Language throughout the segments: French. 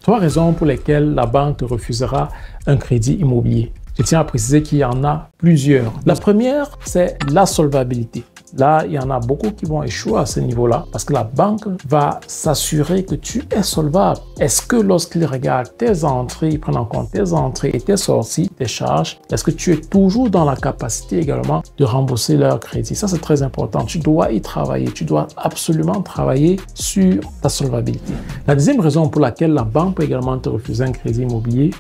3 raisons pour lesquelles la banque te refusera un crédit immobilier. Je tiens à préciser qu'il y en a plusieurs. La première, c'est la solvabilité. Là, il y en a beaucoup qui vont échouer à ce niveau-là parce que la banque va s'assurer que tu es solvable. Est-ce que lorsqu'ils regardent tes entrées, ils prennent en compte tes entrées et tes sorties, tes charges, est-ce que tu es toujours dans la capacité également de rembourser leur crédit? Ça, c'est très important. Tu dois y travailler. Tu dois absolument travailler sur ta solvabilité. La deuxième raison pour laquelle la banque peut également te refuser un crédit immobilier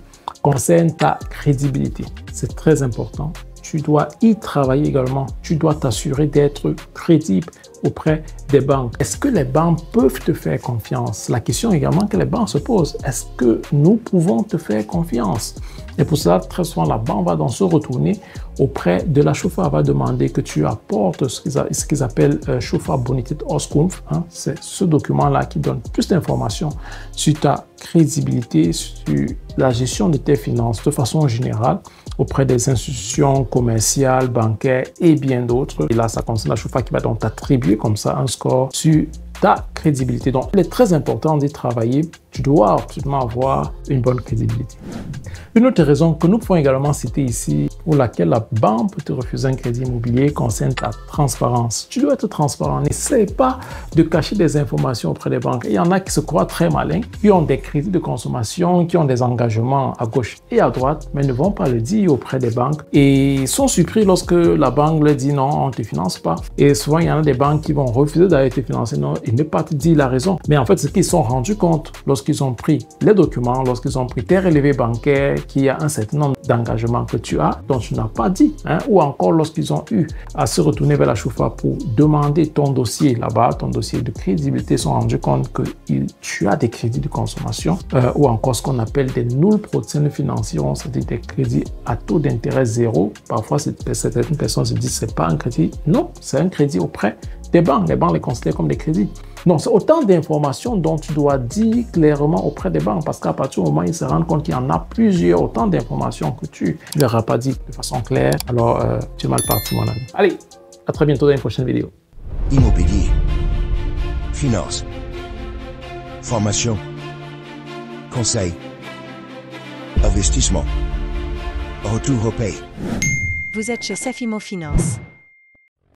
concerne ta crédibilité. C'est très important. Tu dois y travailler également. Tu dois t'assurer d'être crédible auprès des banques. Est-ce que les banques peuvent te faire confiance? La question également que les banques se posent, est-ce que nous pouvons te faire confiance? Et pour cela, très souvent, la banque va donc se retourner auprès de la Schufa, va demander que tu apportes ce qu'ils appellent Schufa Bonitet Auskunft. C'est ce document-là qui donne plus d'informations sur ta crédibilité, sur la gestion de tes finances de façon générale auprès des institutions commerciales, bancaires et bien d'autres. Et là, ça concerne la Schufa qui va donc t'attribuer comme ça un score sur ta crédibilité. Donc, il est très important d'y travailler. Tu dois absolument avoir une bonne crédibilité. Une autre raison que nous pouvons également citer ici, pour laquelle la banque peut te refuser un crédit immobilier, concerne ta transparence. Tu dois être transparent. N'essaie pas de cacher des informations auprès des banques. Il y en a qui se croient très malins, qui ont des crédits de consommation, qui ont des engagements à gauche et à droite, mais ne vont pas le dire auprès des banques et sont surpris lorsque la banque leur dit non, on ne te finance pas. Et souvent, il y en a des banques qui vont refuser d'aller te financer non, et ne pas te dire la raison. Mais en fait, c'est qu'ils se sont rendus compte lorsqu'ils ont pris les documents, lorsqu'ils ont pris tes relevés bancaires, qu'il y a un certain nombre d'engagements que tu as dont tu n'as pas dit, ou encore lorsqu'ils ont eu à se retourner vers la Schufa pour demander ton dossier là-bas, ton dossier de crédibilité, se sont rendus compte que tu as des crédits de consommation ou encore ce qu'on appelle des null-proteins financiers, c'est-à-dire des crédits à taux d'intérêt zéro. Parfois, certaines personnes se disent que ce n'est pas un crédit. Non, c'est un crédit auprès des banques. Les banques les considèrent comme des crédits. Donc, c'est autant d'informations dont tu dois dire clairement auprès des banques parce qu'à partir du moment où ils se rendent compte qu'il y en a plusieurs, autant d'informations que tu ne leur as pas dit de façon claire, alors tu es mal parti, mon ami. Allez, à très bientôt dans une prochaine vidéo. Immobilier, finance, formation, conseil, investissement, retour au pays. Vous êtes chez Safimo Finance.